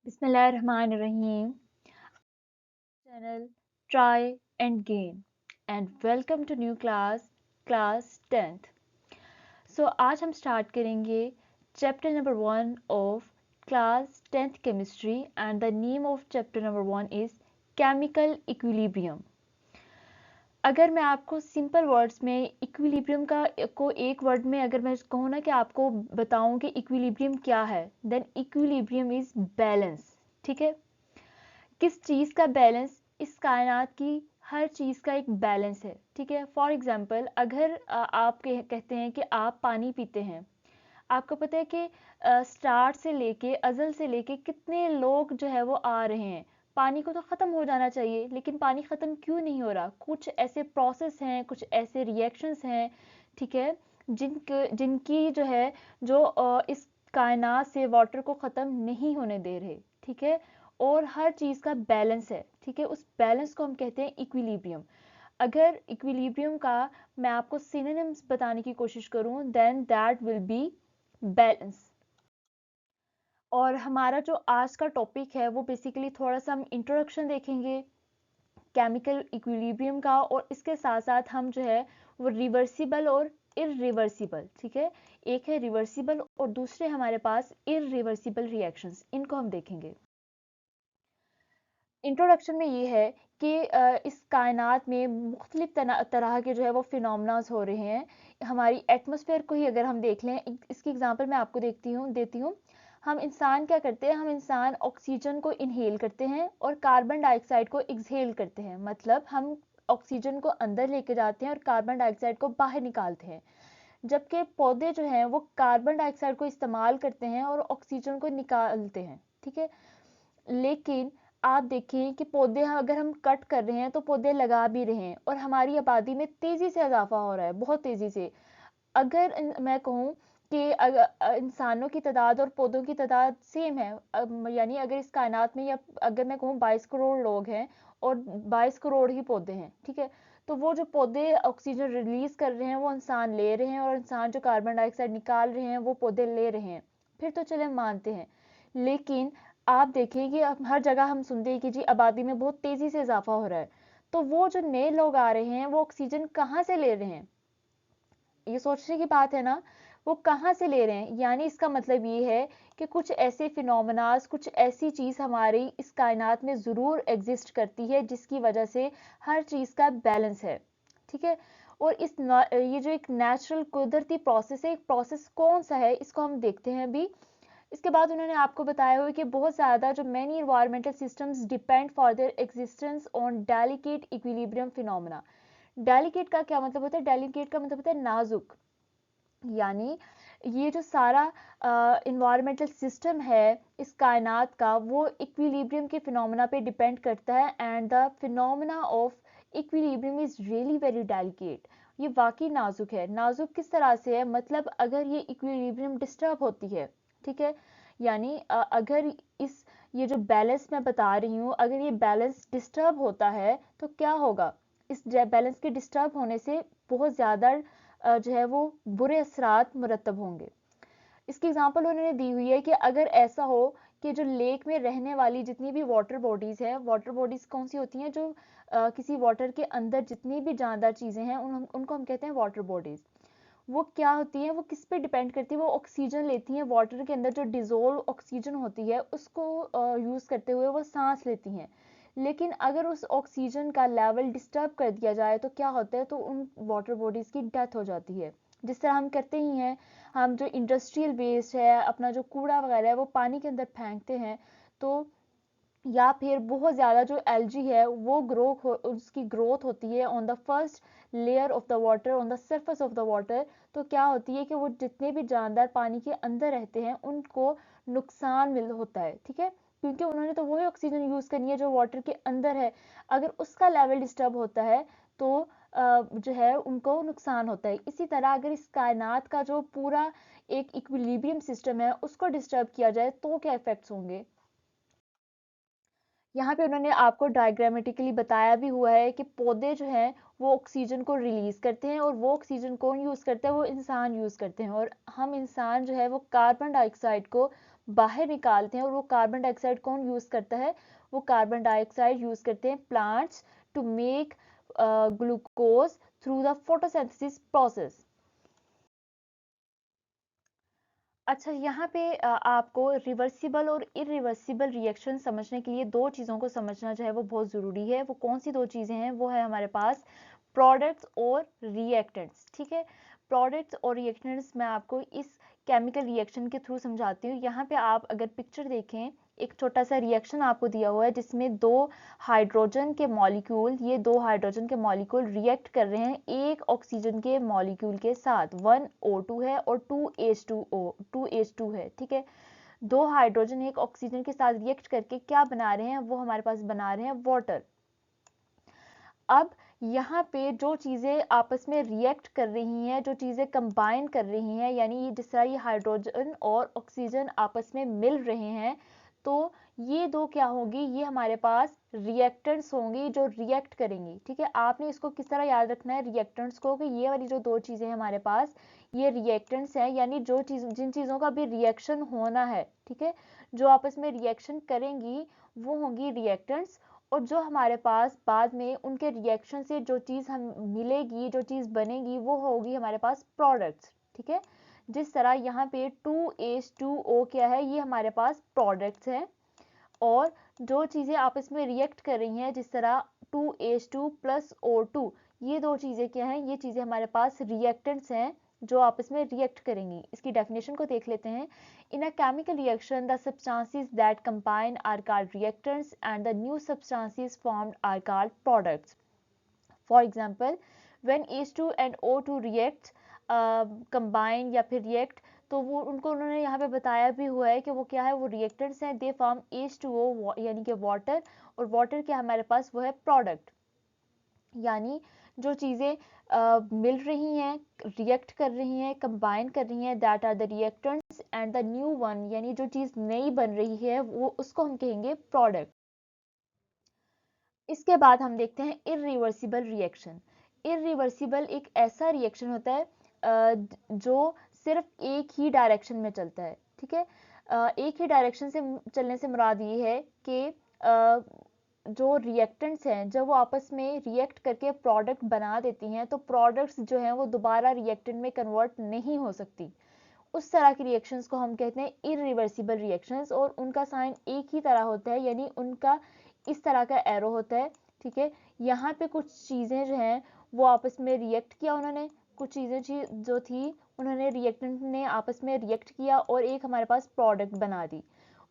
Bismillahirrahmanirrahim. Channel Try and Gain and welcome to new class 10th. आज हम start करेंगे chapter number 1 of class 10th chemistry and the name of chapter number 1 is chemical equilibrium. अगर मैं आपको simple words में equilibrium को एक word में अगर मैं कहूँ ना कि आपको बताऊँ कि इक्विलिब्रियम क्या है, देन इक्विलिब्रियम इज बैलेंस। ठीक है, किस चीज़ का बैलेंस? इस कायनात की हर चीज़ का एक बैलेंस है। ठीक है, फॉर एग्जांपल अगर आप कहते हैं कि आप पानी पीते हैं, आपको पता है कि स्टार्ट से लेके अज़ल से लेके कितने लोग जो है वो आ रहे हैं। पानी को तो ख़त्म हो जाना चाहिए, लेकिन पानी ख़त्म क्यों नहीं हो रहा? कुछ ऐसे प्रोसेस हैं, कुछ ऐसे रिएक्शंस हैं, ठीक है, जिनकी जो है जो इस कायनात से वाटर को ख़त्म नहीं होने दे रहे। ठीक है, और हर चीज़ का बैलेंस है। ठीक है, उस बैलेंस को हम कहते हैं इक्विलिब्रियम। अगर इक्विलिब्रियम का मैं आपको सिनोनिम्स बताने की कोशिश करूं, then that will be balance. और हमारा जो आज का टॉपिक है वो बेसिकली थोड़ा सा हम इंट्रोडक्शन देखेंगे केमिकल इक्विलिब्रियम का, और इसके साथ साथ हम जो है वो रिवर्सिबल और इरिवर्सिबल, ठीक है, एक है रिवर्सिबल और दूसरे हमारे पास इरिवर्सिबल रिएक्शंस, इनको हम देखेंगे। इंट्रोडक्शन में ये है कि इस कायनात में मुख्तलिफ तरह के जो है वो फिनोमेनास हो रहे हैं। हमारी एटमॉस्फेयर को ही अगर हम देख लें, इसकी एग्जांपल मैं आपको देती हूँ। हम इंसान क्या करते हैं? हम इंसान ऑक्सीजन को इनहेल करते हैं और कार्बन डाइऑक्साइड को एक्सहेल करते हैं। मतलब हम ऑक्सीजन को अंदर लेके जाते हैं और कार्बन डाइऑक्साइड को बाहर निकालते हैं। जबकि पौधे जो हैं वो कार्बन डाइऑक्साइड को इस्तेमाल करते हैं और ऑक्सीजन को निकालते हैं। ठीक है, लेकिन आप देखिए कि पौधे अगर हम कट कर रहे हैं तो पौधे लगा भी रहे हैं, और हमारी आबादी में तेज़ी से इजाफा हो रहा है, बहुत तेज़ी से। अगर मैं कहूँ कि इंसानों की तादाद और पौधों की तादाद सेम है, यानी अगर इस कायनात में, या अगर मैं कहूँ 22 करोड़ लोग हैं और 22 करोड़ ही पौधे हैं, ठीक है, तो वो जो पौधे ऑक्सीजन रिलीज कर रहे हैं वो इंसान ले रहे हैं, और इंसान जो कार्बन डाइऑक्साइड निकाल रहे हैं वो पौधे ले रहे हैं, फिर तो चले मानते हैं। लेकिन आप देखिए कि अब हर जगह हम सुनते हैं कि जी आबादी में बहुत तेज़ी से इजाफा हो रहा है, तो वो जो नए लोग आ रहे हैं वो ऑक्सीजन कहाँ से ले रहे हैं? ये सोचने की बात है ना, वो कहाँ से ले रहे हैं? यानी इसका मतलब ये है कि कुछ ऐसे फिनोमेनास, कुछ ऐसी चीज़ हमारी इस कायनात में ज़रूर एग्जिस्ट करती है जिसकी वजह से हर चीज़ का बैलेंस है। ठीक है, और ये जो एक नेचुरल कुदरती प्रोसेस है, एक प्रोसेस कौन सा है इसको हम देखते हैं अभी। इसके बाद उन्होंने आपको बताया हुआ कि बहुत ज़्यादा जो many environmental systems depend for their existence on delicate equilibrium phenomena. Delicate का क्या मतलब होता है? डेलिकेट का मतलब होता है नाजुक। यानी ये जो सारा इन्वायरमेंटल सिस्टम है इस कायनात का, वो इक्विलिब्रियम के फिनोमेना पे डिपेंड करता है, and the phenomena of equilibrium is really very delicate. ये वाकई नाजुक है। नाजुक किस तरह से है? मतलब अगर ये इक्विलिब्रियम डिस्टर्ब होती है, ठीक है, यानी अगर इस ये जो बैलेंस मैं बता रही हूँ, अगर ये बैलेंस डिस्टर्ब होता है तो क्या होगा? इस बैलेंस के डिस्टर्ब होने से बहुत ज़्यादा जो है वो बुरे असरात मुरतब होंगे। इसकी एग्जांपल उन्होंने दी हुई है कि अगर ऐसा हो कि जो लेक में रहने वाली जितनी भी वाटर बॉडीज़ हैं, वाटर बॉडीज़ कौन सी होती हैं? जो किसी वाटर के अंदर जितनी भी जानदार चीज़ें हैं उनको हम कहते हैं वाटर बॉडीज़। वो क्या होती हैं? वो किस पे डिपेंड करती है? वो ऑक्सीजन लेती हैं, वाटर के अंदर जो डिजोल्व ऑक्सीजन होती है उसको यूज़ करते हुए वो सांस लेती हैं। लेकिन अगर उस ऑक्सीजन का लेवल डिस्टर्ब कर दिया जाए तो क्या होता है? तो उन वाटर बॉडीज़ की डेथ हो जाती है। जिस तरह हम करते ही हैं, हम जो इंडस्ट्रियल वेस्ट है, अपना जो कूड़ा वगैरह है वो पानी के अंदर फेंकते हैं, तो या फिर बहुत ज़्यादा जो एल्गी है वो उसकी ग्रोथ होती है on the first layer of the water, on the surface of the water. तो क्या होती है कि वो जितने भी जानदार पानी के अंदर रहते हैं उनको नुकसान मिल होता है। ठीक है, क्योंकि उन्होंने तो वही ऑक्सीजन यूज़ करनी है जो वाटर के अंदर है। अगर उसका लेवल डिस्टर्ब होता है तो जो है उनको नुकसान होता है। इसी तरह अगर इस कायनात का जो पूरा एक इक्विलिब्रियम सिस्टम है उसको डिस्टर्ब किया जाए तो क्या इफेक्ट्स होंगे? यहाँ पे उन्होंने आपको डायग्रामेटिकली बताया भी हुआ है कि पौधे जो हैं वो ऑक्सीजन को रिलीज करते हैं, और वो ऑक्सीजन कौन यूज़ करता है? वो इंसान यूज़ करते हैं, और हम इंसान जो है वो कार्बन डाइऑक्साइड को बाहर निकालते हैं, और वो कार्बन डाइऑक्साइड कौन यूज करता है? वो कार्बन डाइऑक्साइड यूज करते हैं plants to make glucose through the photosynthesis process. अच्छा, यहाँ पे आपको रिवर्सिबल और इरिवर्सिबल रिएक्शन समझने के लिए दो चीज़ों को समझना जो है वो बहुत ज़रूरी है। वो कौन सी दो चीज़ें हैं? वो है हमारे पास प्रोडक्ट्स और रिएक्टेंट्स। ठीक है, प्रोडक्ट्स और रिएक्टेंट्स मैं आपको इस केमिकल रिएक्शन के थ्रू समझाती हूँ। यहाँ पे आप अगर पिक्चर देखें, एक छोटा सा रिएक्शन आपको दिया हुआ है जिसमें दो हाइड्रोजन के मॉलिक्यूल, ये दो हाइड्रोजन के मॉलिक्यूल रिएक्ट कर रहे हैं एक ऑक्सीजन के मॉलिक्यूल के साथ। 1O2 है और 2H2O है। ठीक है, दो हाइड्रोजन एक ऑक्सीजन के साथ रिएक्ट करके क्या बना रहे हैं? वो हमारे पास बना रहे हैं वाटर। अब यहाँ पे जो चीज़ें आपस में रिएक्ट कर रही हैं, जो चीज़ें कंबाइन कर रही हैं, यानी जिस तरह ये हाइड्रोजन और ऑक्सीजन आपस में मिल रहे हैं, तो ये दो क्या होंगी? ये हमारे पास रिएक्टेंट्स होंगी जो रिएक्ट करेंगी। ठीक है, आपने इसको किस तरह याद रखना है रिएक्टेंट्स को, कि ये वाली जो दो चीज़ें हैं हमारे पास, ये रिएक्टेंट्स हैं, यानी जो चीज़, जिन चीज़ों का भी रिएक्शन होना है, ठीक है, जो आपस में रिएक्शन करेंगी वो होंगी रिएक्टेंट्स। और जो हमारे पास बाद में उनके रिएक्शन से जो चीज़ हम मिलेगी, जो चीज़ बनेगी, वो होगी हमारे पास प्रोडक्ट्स। ठीक है, जिस तरह यहाँ पे 2H2O क्या है? ये हमारे पास प्रोडक्ट्स हैं। और जो चीज़ें आपस में रिएक्ट कर रही हैं, जिस तरह 2H2 प्लस O2, ये दो चीज़ें क्या हैं? ये चीज़ें हमारे पास रिएक्टेंट्स हैं जो आपस में रिएक्ट करेंगी। इसकी डेफिनेशन को देख लेते हैं। In a chemical reaction the substances that combine are called reactants and the new substances formed are called products. For example, when H2 and O2 react, combine या फिर रिएक्ट, तो वो उनको उन्होंने यहाँ पे बताया भी हुआ है कि वो क्या है? वो रिएक्टेंट्स हैं। दे फॉर्म H2O यानी कि वाटर, और वाटर क्या हमारे पास? वो है प्रोडक्ट। यानी जो चीज़ें मिल रही हैं, रिएक्ट कर रही हैं, कंबाइन कर रही हैं, that are the reactants, and the new one यानी जो चीज़ नई बन रही है वो, उसको हम कहेंगे प्रोडक्ट। इसके बाद हम देखते हैं इरिवर्सिबल रिएक्शन। इरिवर्सिबल एक ऐसा रिएक्शन होता है जो सिर्फ एक ही डायरेक्शन में चलता है। ठीक है, एक ही डायरेक्शन से चलने से मुराद ये है कि जो रिएक्टेंट्स हैं, जब वो आपस में रिएक्ट करके प्रोडक्ट बना देती हैं, तो प्रोडक्ट्स जो हैं वो दोबारा रिएक्टेंट में कन्वर्ट नहीं हो सकती। उस तरह की रिएक्शंस को हम कहते हैं इरिवर्सिबल रिएक्शंस, और उनका साइन एक ही तरह होता है, यानी उनका इस तरह का एरो होता है। ठीक है, यहाँ पे कुछ चीज़ें जो हैं वो आपस में रिएक्ट किया उन्होंने, कुछ चीज़ें जो थी उन्होंने, रिएक्टेंट ने आपस में रिएक्ट किया और एक हमारे पास प्रोडक्ट बना दी।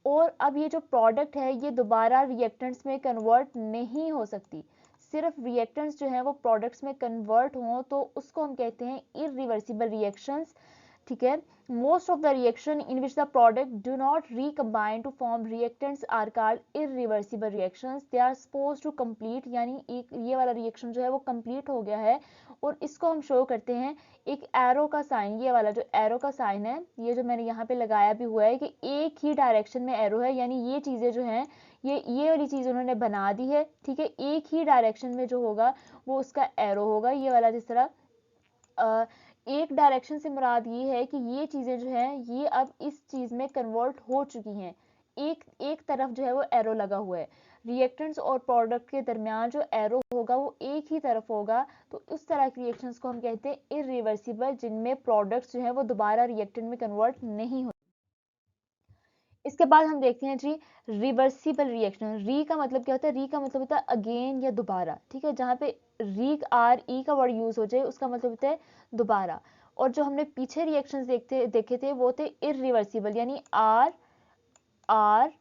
और अब ये जो प्रोडक्ट है ये दोबारा रिएक्टेंट्स में कन्वर्ट नहीं हो सकती। सिर्फ रिएक्टेंट्स जो हैं वो प्रोडक्ट्स में कन्वर्ट हों तो उसको हम कहते हैं इरिवर्सिबल रिएक्शंस। ठीक है, most of the reaction in which the product do not recombine to form reactants are called irreversible reactions. They are supposed to complete, यानी एक ये वाला रिएक्शन जो है वो कंप्लीट हो गया है, और इसको हम शो करते हैं एक एरो का साइन। ये वाला जो एरो का साइन है, ये जो मैंने यहाँ पे लगाया भी हुआ है कि एक ही डायरेक्शन में एरो है, यानी ये चीज़ें जो हैं ये वाली चीज़ उन्होंने बना दी है। ठीक है, एक ही डायरेक्शन में जो होगा वो उसका एरो होगा, ये वाला। जिस तरह एक डायरेक्शन से मुराद ये है कि ये चीज़ें जो हैं ये अब इस चीज़ में कन्वर्ट हो चुकी हैं। एक एक तरफ जो है वो एरो लगा हुआ है। रिएक्टेंट्स और प्रोडक्ट के दरमियान जो एरो होगा वो एक ही तरफ होगा। तो उस तरह के रिएक्शंस को हम कहते हैं इरिवर्सिबल, जिनमें प्रोडक्ट्स जो है वो दोबारा रिएक्टेंट में कन्वर्ट नहीं होते। इसके बाद हम देखते हैं जी रिवर्सिबल रिएक्शन। री का मतलब क्या होता है? री का मतलब होता है अगेन या दोबारा। ठीक है, जहाँ पे री आर ई का वर्ड यूज हो जाए उसका मतलब होता है दोबारा। और जो हमने पीछे रिएक्शंस देखे थे वो थे इरिवर्सिबल, यानी आर आर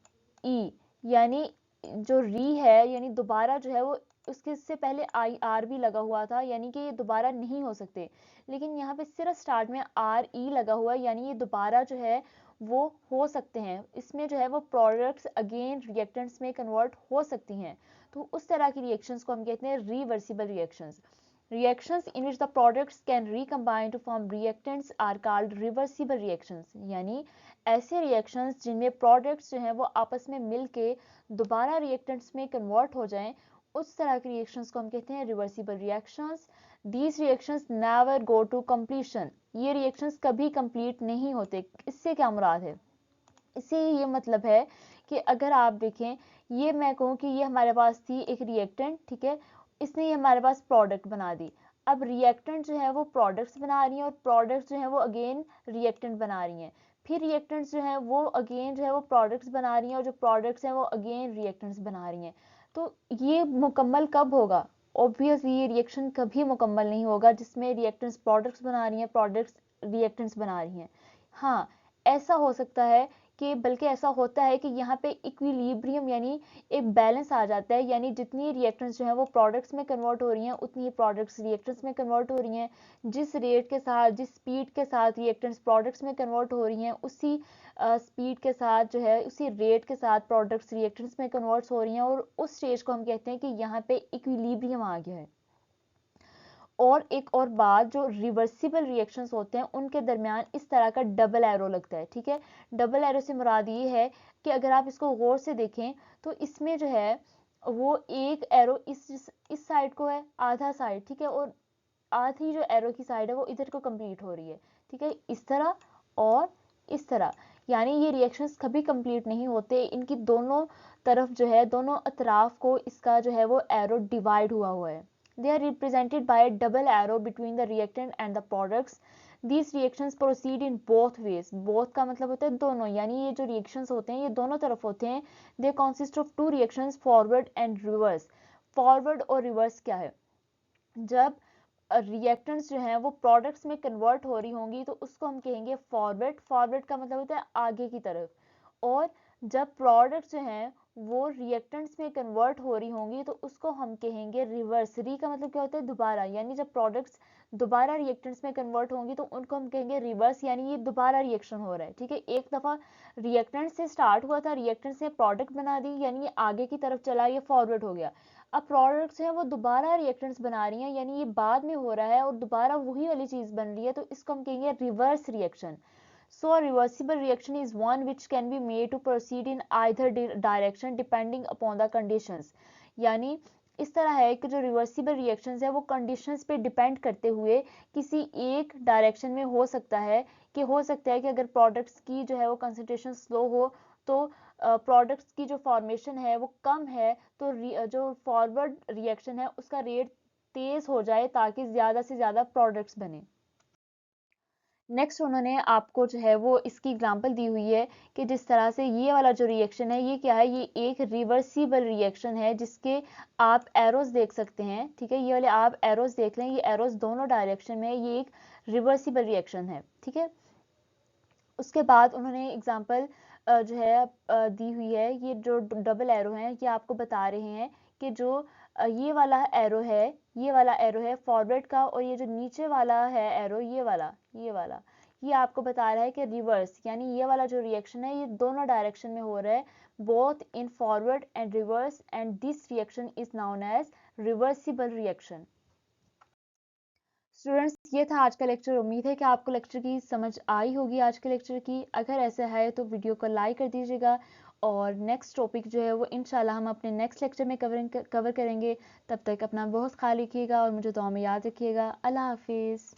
ई, यानी जो री है यानी दोबारा जो है वो, उसके से पहले आई आर भी लगा हुआ था, यानी कि ये दोबारा नहीं हो सकते। लेकिन यहाँ पे सिर्फ स्टार्ट में आर ई लगा हुआ है, यानी ये दोबारा जो है वो हो सकते हैं। इसमें जो है वो प्रोडक्ट्स अगेन रिएक्टेंट्स में कन्वर्ट हो सकती हैं। तो उस तरह की रिएक्शंस को हम कहते हैं reversible reactions. Reactions in which the products can recombine to form reactants are called reversible reactions। यानी ऐसे reactions जिनमें products जो हैं वो आपस में मिलके दोबारा reactants में convert हो जाएं, उस तरह की reactions को हम कहते हैं reversible reactions। These reactions never go to completion। ये reactions कभी complete नहीं होते। इससे क्या मुराद है? इससे ये मतलब है कि अगर आप देखें, ये मैं कहूँ कि ये हमारे पास थी एक रिएक्टेंट, ठीक है, इसने ये हमारे पास प्रोडक्ट बना दी। अब रिएक्टेंट जो है वो प्रोडक्ट्स बना रही हैं और प्रोडक्ट्स जो है वो अगेन रिएक्टेंट बना रही हैं, फिर रिएक्टेंट्स जो है वो अगेन जो है वो प्रोडक्ट्स बना रही हैं और जो प्रोडक्ट्स हैं वो अगेन रिएक्टेंट्स बना रही हैं। तो ये मुकम्मल कब होगा? ऑब्वियसली ये रिएक्शन कभी मुकम्मल नहीं होगा जिसमें रिएक्टेंट्स प्रोडक्ट्स बना रही हैं, प्रोडक्ट्स रिएक्टेंट्स बना रही हैं। हाँ, ऐसा हो सकता है कि बल्कि ऐसा होता है कि यहाँ पे इक्विलिब्रियम यानी एक बैलेंस आ जाता है, यानी जितनी रिएक्टेंट्स जो है वो प्रोडक्ट्स में कन्वर्ट हो रही हैं उतनी ही प्रोडक्ट्स रिएक्टेंट्स में कन्वर्ट हो रही हैं। जिस रेट के साथ, जिस स्पीड के साथ रिएक्टेंट्स प्रोडक्ट्स में कन्वर्ट हो रही हैं, उसी स्पीड के साथ जो है, उसी रेट के साथ प्रोडक्ट्स रिएक्टेंट्स में कन्वर्ट्स हो रही हैं, और उस स्टेज को हम कहते हैं कि यहाँ पे इक्विलिब्रियम आ गया है। और एक और बात, जो रिवर्सिबल रिएक्शंस होते हैं उनके दरमियान इस तरह का डबल एरो लगता है, ठीक है। डबल एरो से मुराद ये है कि अगर आप इसको गौर से देखें तो इसमें जो है वो एक एरो इस साइड को है, आधा साइड, ठीक है, और आधी जो एरो की साइड है वो इधर को कंप्लीट हो रही है, ठीक है, इस तरह और इस तरह। यानी ये रिएक्शंस कभी कंप्लीट नहीं होते, इनकी दोनों तरफ जो है, दोनों अतराफ को इसका जो है वो एरो डिवाइड हुआ हुआ है। They are represented by a double arrow between the reactant and the products. These reactions proceed in both ways. Both का मतलब होता है दोनों, यानी ये जो reactions होते हैं ये दोनों तरफ होते हैं। They consist of two reactions, forward and reverse. Forward और reverse क्या है? जब रिएक्टेंट्स जो हैं वो प्रोडक्ट्स में कन्वर्ट हो रही होंगी तो उसको हम कहेंगे फॉरवर्ड। फॉरवर्ड का मतलब होता है आगे की तरफ। और जब प्रोडक्ट्स जो हैं वो रिएक्टेंट्स में कन्वर्ट हो रही होंगी तो उसको हम कहेंगे रिवर्स। री का मतलब क्या होता है? दोबारा, यानी जब प्रोडक्ट्स दोबारा रिएक्टेंट्स में कन्वर्ट होंगी तो उनको हम कहेंगे रिवर्स, यानी ये दोबारा रिएक्शन हो रहा है, ठीक है। एक दफ़ा रिएक्टेंट से स्टार्ट हुआ था, रिएक्टेंट से प्रोडक्ट बना दी, यानी ये आगे की तरफ चला, ये फॉरवर्ड हो गया। अब प्रोडक्ट्स हैं वो दोबारा रिएक्टेंट्स बना रही हैं, यानी ये बाद में हो रहा है और दोबारा वही वाली चीज़ बन रही है, तो इसको हम कहेंगे reverse reaction. So a reversible reaction is one which can be made to proceed in either direction depending upon the conditions. यानी इस तरह है कि जो रिवर्सिबल रिएक्शंस है वो कंडीशंस पे डिपेंड करते हुए किसी एक डायरेक्शन में हो सकता है, कि अगर प्रोडक्ट्स की जो है वो कंसंट्रेशन स्लो हो तो प्रोडक्ट्स की जो फॉर्मेशन है वो कम है, तो जो फॉरवर्ड रिएक्शन है उसका रेट तेज हो जाए ताकि ज़्यादा से ज़्यादा प्रोडक्ट्स बने। नेक्स्ट उन्होंने आपको जो है वो इसकी एग्जांपल दी हुई है कि जिस तरह से ये वाला जो रिएक्शन है ये क्या है, ये एक रिवर्सिबल रिएक्शन है जिसके आप एरोज देख सकते हैं, ठीक है, ये वाले आप एरोज देख लें, ये एरोज दोनों डायरेक्शन में, ये एक रिवर्सिबल रिएक्शन है, ठीक है। उसके बाद उन्होंने एग्जांपल जो है दी हुई है, ये जो डबल एरो हैं ये आपको बता रहे हैं कि जो ये वाला एरो है, ये वाला एरो है फॉरवर्ड का, और ये जो नीचे वाला है एरो, ये वाला ये आपको बता रहा है कि रिवर्स, यानी ये वाला जो रिएक्शन है ये दोनों डायरेक्शन में हो रहा है, both in forward and reverse, and this reaction is known as reversible reaction. Students, ये था आज का लेक्चर। उम्मीद है कि आपको लेक्चर की समझ आई होगी आज के लेक्चर की। अगर ऐसा है तो वीडियो को लाइक कर दीजिएगा, और नेक्स्ट टॉपिक जो है वो इंशाल्लाह हम अपने नेक्स्ट लेक्चर में कवर करेंगे। तब तक अपना बहुत ख्याल रखिएगा और मुझे दुआ में याद रखिएगा। अल्लाह हाफिज़।